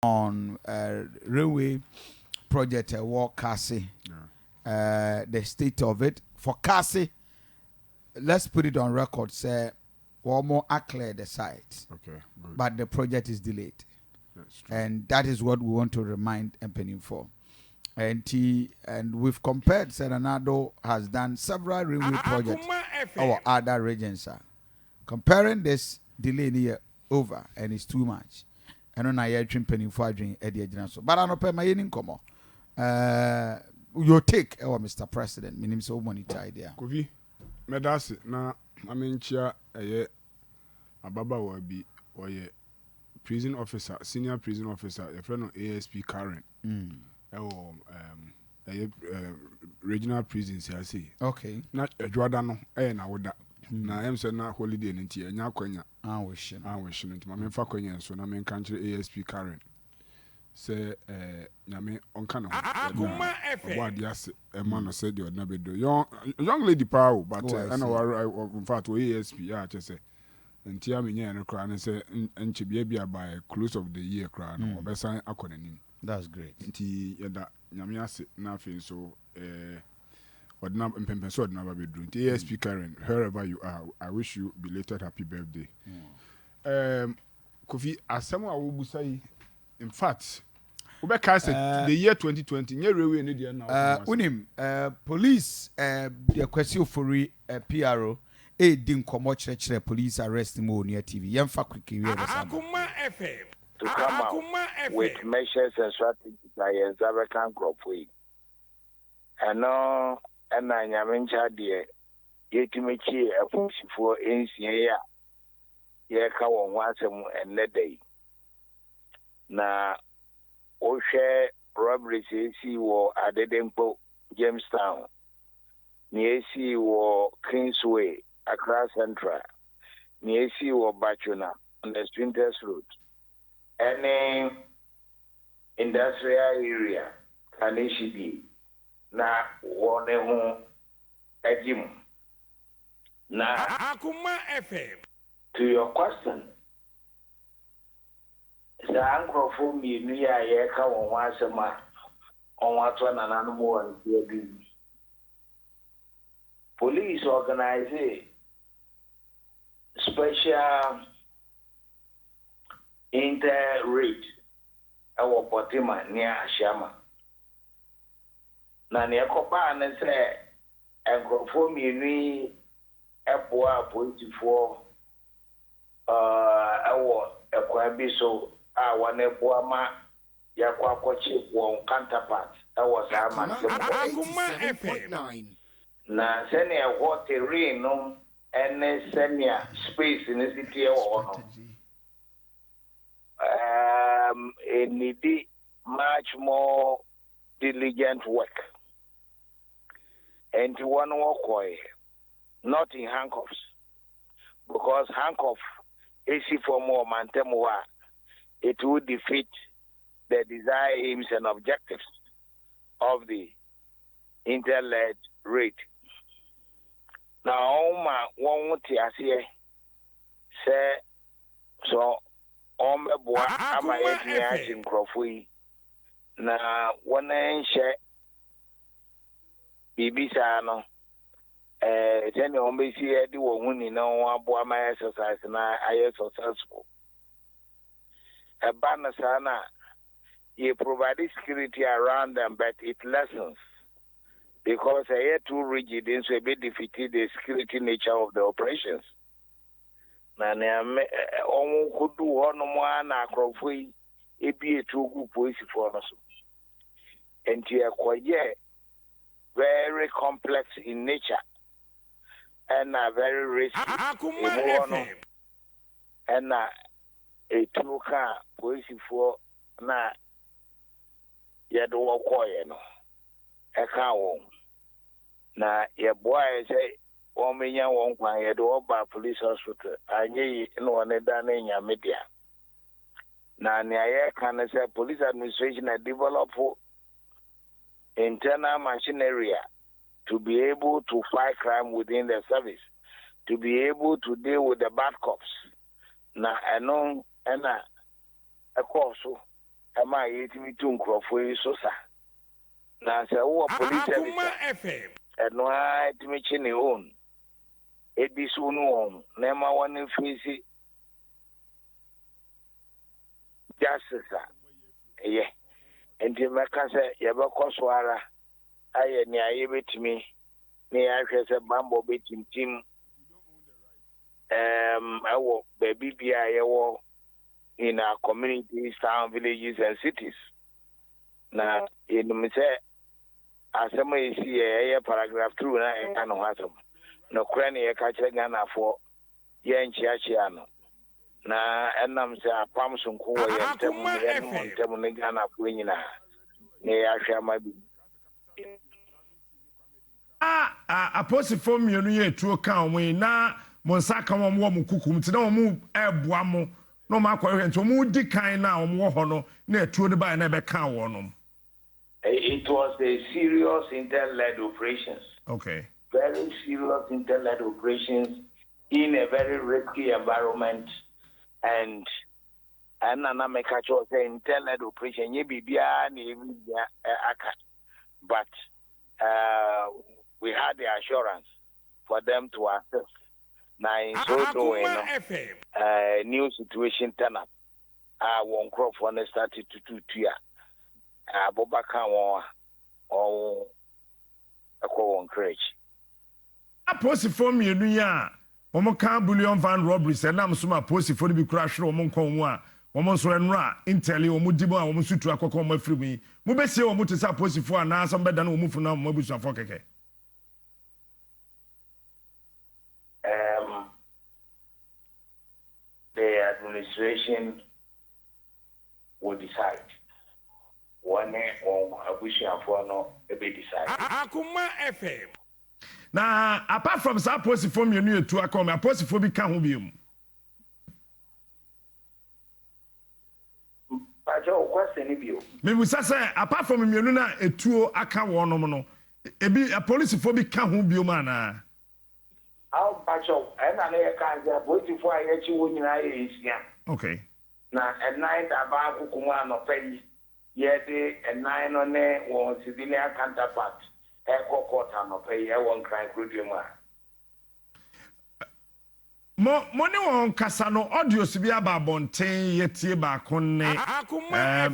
on railway project walk Kasi, the state of it for Kasi. Let's put it on record. Say, one more clear the site. Okay, good. But the project is delayed, and that is what we want to remind MPN for. And we've compared. Serenado has done several railway projects. Our other regions are comparing this delay here over, and it's too much. I don't know you're tripping for doing Eddie so. But I don't pay my in come your take, Mr. President. My name is so money idea. Kofi, medasi na aminchia ababa wabi oye prison officer, senior prison officer, your friend of ASP Karen. Regional prisons I see. Okay. Not a Jordano, na woda. Na em say na holiday nti enya kwanya. Wishing nti ma me fa kwanya so na me country ASP Karen. Say nyame onka na Akoma FM. Oba dia se e ma no say the odna bedo. Young lady power but in fact we ASP ya che say nti amenye no kra na say enche bia by close of the year kra no obesan akonanim. That's great. Nti yada nyame ase na afi so ordinary MPP so ordinary bedroom. ASP Karen, wherever you are, I wish you belated happy birthday. Kofi asemo awobusai in fact ubeka say the year 2020 nye railway ne dia na unim police the question for PRO din komo kire police arrest mo on TV yemfa quick Akoma FM to come out with measures and strategies like Zabekan crop week. And no, and I am in Chadia, yet to make a push for NCA, Yaka once and net day. Now, Osha robberies, AC war at the Dempo, Jamestown, near AC war Kingsway, Accra Central, near AC war Bachuna, on the Sprinters Route. Any industrial area can be na one home ejim na Akoma FM. To your question, the uncle for me near Yaka on once a month on what one and animal and police organize a special inter-rate our Potima near Shama. Na ne kopa na se enkrofo mienu eboa politifo awo ekwa bi so a wana eboa ma yakwa kwachi won counterpart awo sa ma na se ne ho terrain no ene senia space in the city no it need much more diligent work. And to one walk not in handcuffs, because handcuff is for more mantemwa, it would defeat the desired aims and objectives of the inter-led rate. Now, one would say, so, on the board, am I in Crawford? Na one share Bibisa no tell me on be see the one in no one my exercise na I successful. A banner sana you provide security around them, but it lessens because I had too rigid and so a bit defeated the security nature of the operations. Na on could do one more na Crawford it be a too good police for us. And you are quite very complex in nature and very risky. And a true car police for na yet walk no a cow. Na your boy say, oh, me, young one, I do about police hospital. I knew no one done in your media. Now, near can say police administration had developed internal machinery to be able to fight crime within the service, to be able to deal with the bad cops. Now, I know, and a course am I eating to Crawford Sosa? Now, say, oh, police FM. And no, I to me chin own. It be soon on. Never one in Fizzy. Justice, yeah. And the Macassa, Yabakoswara, I near able to me. Near a bamboo beating team. I walk baby in our communities, town, villages, and cities. Now, in the as somebody see a paragraph through, I can't know no cranny a catcher Ghana for Yan Chiachiano. Na enam se apam so nko wo ye ntem ne Ghana ko nyina ne ya hwa ma bi aposifo mienu ye tuo kan we na monsa kan wo mo kukum ti na wo eboa mo no ma akwa hwe nto mo di kan na wo ho no na tuo de ba na be kan wo no. It was a serious intel-led operations. Okay. Very serious intel-led operations in a very risky environment. And I catch you say intel-led operation. But we had the assurance for them to assist. Now, in so doing, new situation turn up. One crop when they started to do here. Abubakar or Akoma courage. Aposifo mienu ya omo kan bullion van robberies and am suma aposifo bi kura hwere omo nkon mu a omo so enra intel omo dibo a omo sutu akoko omo afiri mu mo be sie omo tesa aposifo ana asam beda na omo funa omo abusuafo keke. The administration will decide. One on abusuafo no e be decide. Akoma FM. Na apart from sa aposifo mienu etu Akoma aposifo bi ka ho biom. Pajo question bio. Me busa say apart from mienu na etuo aka wonom no ebi aposifo bi ka ho biom ana. How Pajo na na ka ja aposifo ayechi wo nyina ye isia. Okay. Na at night aba kukumu anopai yede at 9 on one civilian counterpart. Echo court anopai e won cry krodwema. Mo ne won kasa no audio si bia ba bonten yetie ba kon ne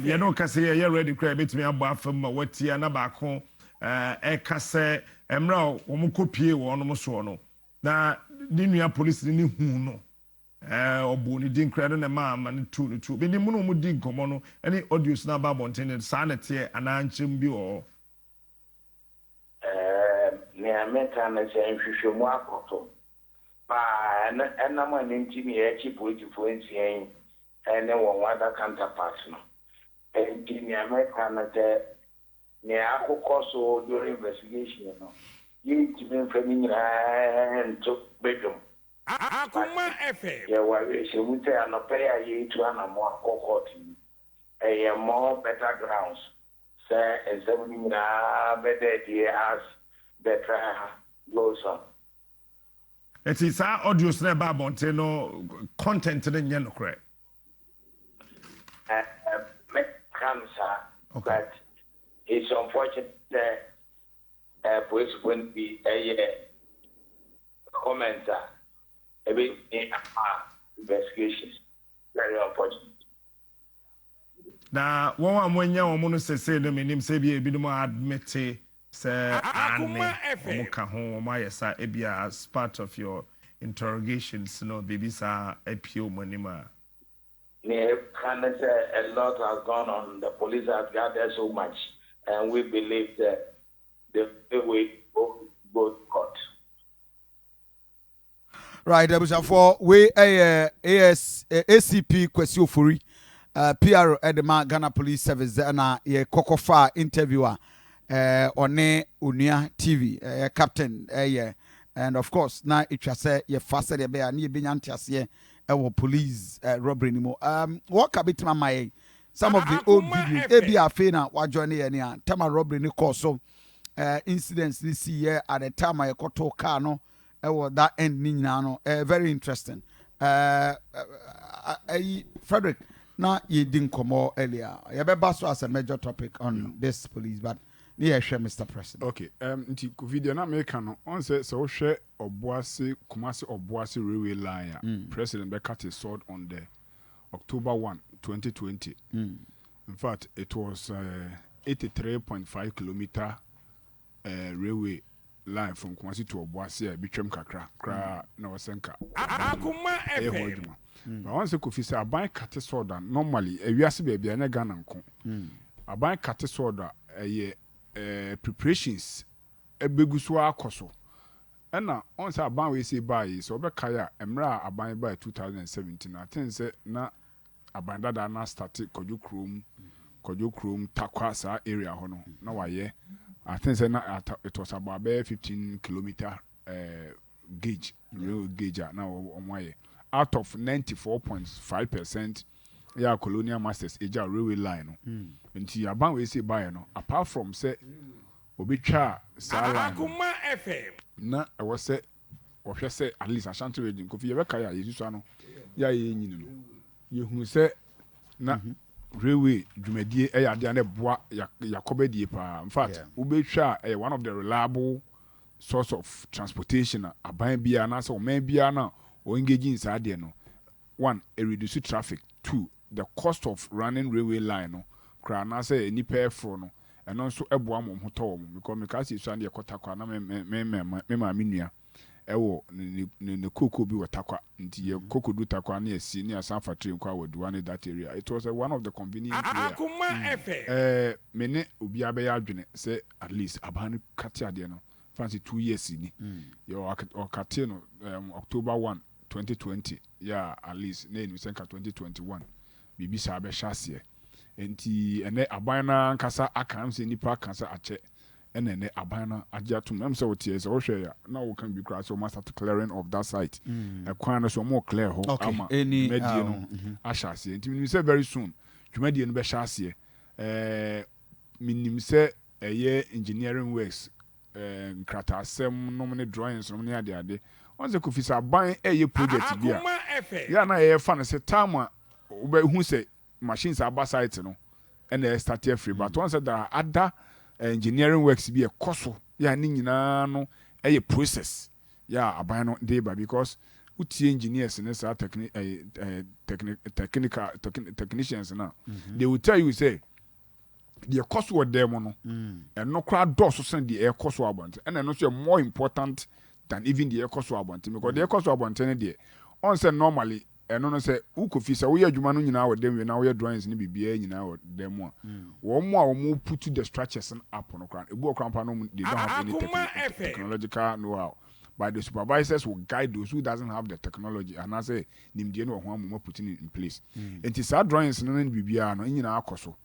ye no kasa ye ready cry betimi abo afam ma watie na ba kon e kasa emra wo mo kopie wo no so no na ni nua police ni hu no obo ni din credit na ma ne tu be ni mo no mo din komo no any audios na ba bonten sa na tie ananchem bi o ne ameka na se nhwehwemu akoto ba na ma ne ntimi e chi political ntien ene won wada counterpart no ntimi ameka na te ne akoko so during investigation no yi ntimi fami nyina nto bedum Akoma FM. Yeah, well, she would say, I'm not pay a year to an more cohort. A more better grounds. Say, and 70 better ideas, better goes on. It is our audio snap bonte no content in the no correct. Cancer, Okay. but it's unfortunate that police wouldn't be a commenter. A bit in investigations. Very unfortunate. Na won amwanya wo no sese no menim se bia ebi no admit say ane mo ka ho mo ayesa ebia as part of your interrogations no baby sa appeal monima. A lot has gone on. The police have gathered so much, and we believe that the way go to court. Right, for we ACP Kwesi Ofori, PR Edema Ghana Police Service na ye kokofa interviewer one Unia TV captain and of course na it was say ye faster ye be na ye binyantiase police robbery ni mo what kabitima my some of the old videos ebi afi na wa join ye ni tema robbery ni cause so incidents this year at the time I koto car no that end ni no very interesting Frederick Now you didn't come more earlier. You better so as a major topic on this police, but yeah, sure, Mr. President. Okay. Nti video na make no on say so share Obuasi Kumasi Obuasi railway line. President be cut his sword on the October 1, 2020. In fact, it was 83.5 kilometer railway line from Kumasi to Obuasi. Bitwem kakra na wasenka. Akoma FM. But once a coffee say aban cut sword normally a wiase baby anya Ghana nko. Aban cut sword preparations ebegu so akoso. And once aban we say buy so be kaya emra aban by 2017. I think say na aban dada na start Kojo Chrome Takwasa area hono. Na waye. I think say na it was about 15 kilometer gauge, real gauge now on waye. Out of 94.5%, yeah, Colonial Masters age railway line. Nti aban we say buy no. Apart from say obi twa sa line. Akoma FM. Na I was say ohwe say at least Ashanti region kofi ye be kaya yesu ano. Ya ye nyini no. Ye hu say na railway dwumadie e yade na boa yakobadie pa. In fact, obi twa one of the reliable source of transportation aban bia na say o man bia na or engaging inside there no. One, a reduce traffic. Two, the cost of running railway line no. Kra na say any pair for no. And also eboa mo hoto because me kasi so ande kotakwa na me ma minua. Ewo ne koko bi watakwa nti ye koko du takwa na esi ni asan factory nkwa wadu ne that area. It was one of the convenient Akoma FM. Me ne obi abeya adwene say at least abanu kate ade no. Fancy 2 years ni. Yo okate no October 1 2020 yeah at least na enu senka 2021 bibi sa be hyasie enti ene abana nkasa akam se nipa kansa ache ene abana agya to mem se wotie se wo hwe ya na wo kan bi kra so must start clearing of that site kwan no so more clear ho ama medie no ahyasie enti minim se very soon dwumadie no be hyasie minim se engineering works nkrata asem no ne drawings no ne ade once Kofi say ban project bia ya na fan say time we hu say machines aba site no and start free but once that other engineering works be a cost ya ni nyina no process ya aban no dey ba because uti engineers and technicians now they will tell you say the cost were there no and no crowd does so send the air cost about and no so more important than even the cost about because the cost about there on say normally and no say who could feel we adwuma no nyina with them we now we drawings ni bibia nyina with them one more put to the structures up on crowd e bo crampa no they don't have any technological know-how but the supervisors will guide those who doesn't have the technology and I say nimdie no ho am putting it in place and it's drawings no bibia no nyina akoso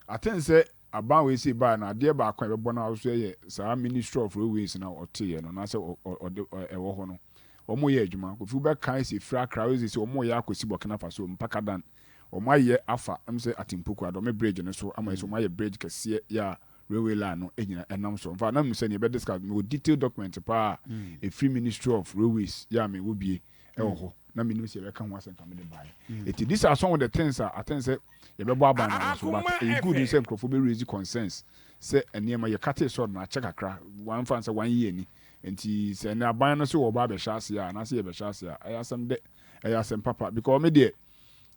I think say about we say by na de ba kwa be bona so ye sa Ministry of Railways na ote no na say ewo ho no omo ye adwuma ko fu be kan say fra crowds say omo ye akosi Burkina Faso mpaka dan omo ye afa am say atimpoku ado me bridge no so am say omo ye bridge kese ya railway line no enyina enam so mfa na me say ne be discuss me detailed document pa a free Ministry of Railways ya me wo bie ewo ho na me nim say be kan ho asen kam de buy it these are some of the things I think say you be boba na so but a good in say crofo be raise concerns say enema ye kate so na check akra one fan say 1 year ni enti say na ban no so wo ba be hyase a na say be hyase a ayasem de ayasem papa because me de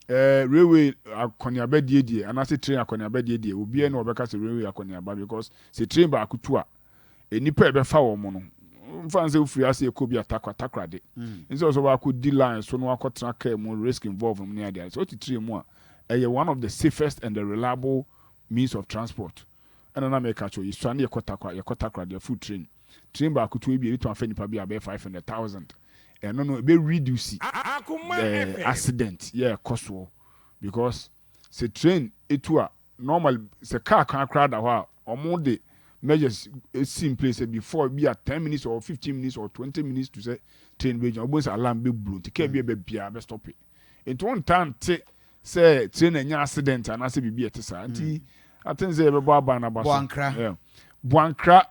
railway akoniaba die and I say train akoniaba die obi na obeka say railway akoniaba because say train ba akutu a enipa e be fa wo mo no mfa say ofiri ase ekobi atakwa de nso so ba ku di line so no akotra ka mo risk involved mu ne ade so ti train mu a one of the safest and the reliable means of transport and na make actually so na yekotakwa the food train ba akutu e bi to afa nipa bi about 500,000 and no be reduce accident cost because say train etua normal say car kan crowd a omo de measures in place before be at 10 minutes or 15 minutes or 20 minutes to say train be almost alarm be blow to be bia be stop it in one time say train enya accident and say bibi etesa anti I think say be aba na baso Buankra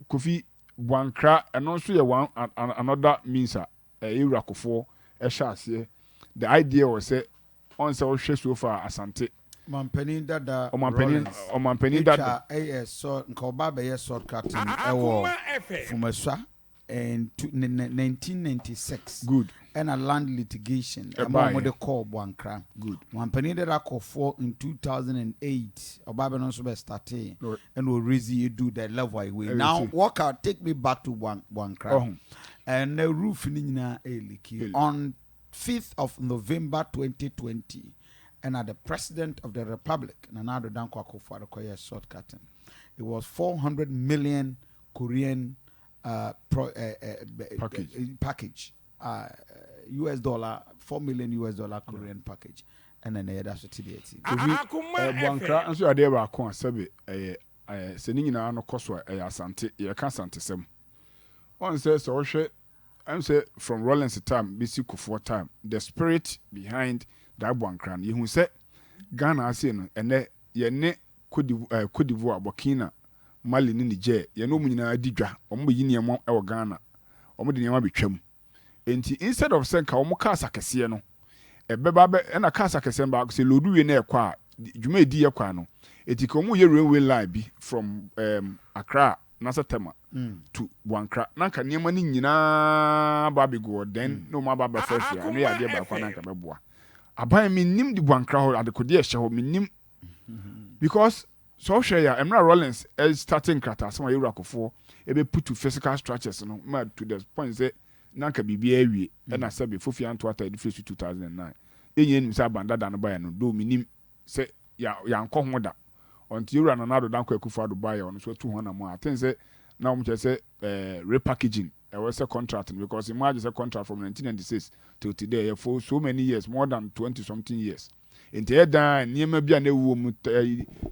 Kofi Buankra and also one another means Irakofo the idea was say on say o hwe so far asante Mampeni dada omampeni dada so nkoba be ye shortcut ewo Fumaswa in 1996 good and a land litigation among the call Bwankra good Mampeni dada ko for in 2008 Obabe no so be started and we raise you do the level way now walk out take me back to Bwankra and the roof ni eliki on 5th of November 2020 and at the President of the Republic, Nanado Danko Akufo Addo shortcutting. It was 400 million Korean package. US dollar, $4 million Korean package. And then that's what it is. Bwankra and so are there ba kon sabe se ni nyina no koso asante ye ka asante sem. On say so hwe I'm say from Rollins time BC Kufuor time the spirit behind that Bwankra you hu say Ghana ase no ene ye ne Cote d'Ivoire Burkina Mali ni Niger ye no mu nyina adidwa omo yi niemo e wo Ghana omo de niemo betwam enti instead of saying ka omo ka asakese no ebeba be na ka asakese ba se lodu we na ekwa dwuma edi ekwa no eti ka omo ye railway line bi from Accra Nasatema to Bwankra nanka niema ni nyina ba be go then no ma ba be fresh ya no ya de ba kwa nanka beboa aban mi nim di Bwankra ho adekode ehye ho mi nim because so share Emra Rollins is starting krata so you rakofo e be put to physical structures no ma to the point say nanka bibia awie e na sabe fofi anto ata the face 2009 enye nim say banda da no ba ya no do mi nim say ya nko ho da until you run another danko Akufo Addo buy on so 200 more I think say now we just say repackaging I was a contract because imagine a contract from 1996 till today for so many years more than 20 something years in the da niema bia na ewu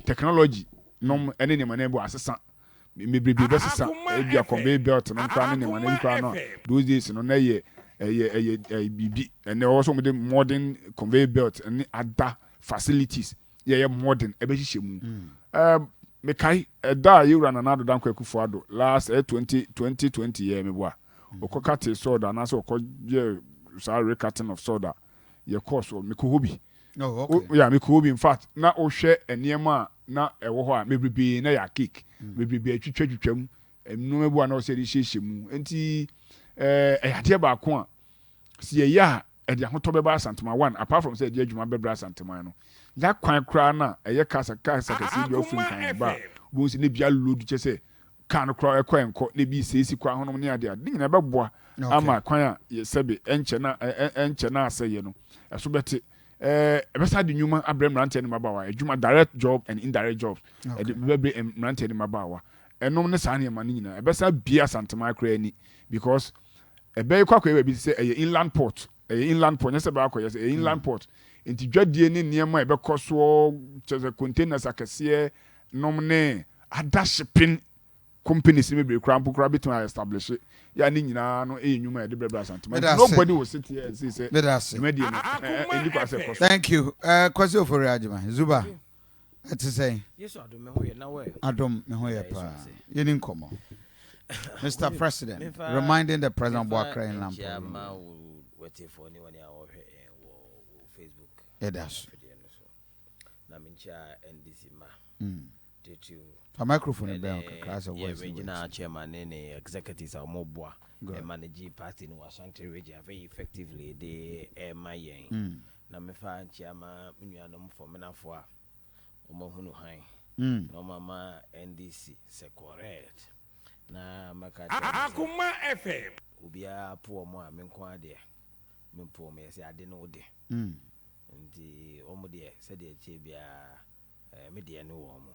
technology no ene ne manebo asesa me bribi besesa e bia conveyor belt no kra ne manebo kra no those days no na ye bibi and also with the modern conveyor belt and other facilities yeah modern ebe hihye mu me kai da you run another Danko Akufo Addo last 2020 year me boa okokate soda na so okoje sorry cutting of soda ye course me ko hobi yeah me ko hobi in fact na o hwe eniema na ewo ho a me bribi na ya cake me bribi atwitwatwam enu me boa na o se ri hye mu enti eyade ba ko a si ye ya e de ahoto be ba santema one apart from say de adwuma be bra santema no ya kwan kra na eye kasa kasi bi ofin kan ba bo si ne bia load che say kan kra e kwan ko ne bi sesi kwa honom ne ade ade nyina be boa ama kwan a ye sebe enche na aseye no eso beti be sa de nyuma abrem rante ne mabawa adwuma direct job and indirect jobs e de be rante ne mabawa enom ne sa ne ma ne nyina be sa bia santema kra ni because e be kwa e be say inland port nyese ba akọ yes inland port enti dwadie ne niema e be koso cheze containers akese nom ne ada shipping companies me be krampo kra betun establish ya ni nyina no enyuma e de brebra santiment nobody will sit here and say media thank you kwasi ofori ajima Zuba it is say yes adom me ho ye na we adom me ho ye pa ye ni nkomo Mr. President reminding the President Bwankra in Lampo waiting for anyone on Facebook. That's na mincha NDC ma. To a microphone in there because of regional chairman and executives are more boa. Manage party in Washington region very effectively the MIA. Na me fa chairman minuanom for menafo omohunu han. No mama NDC se correct. Na maka Akoma FM. Ubia po mo a menko ade. Mempo me say ade no de nti omo de say de che bia me de no wo mo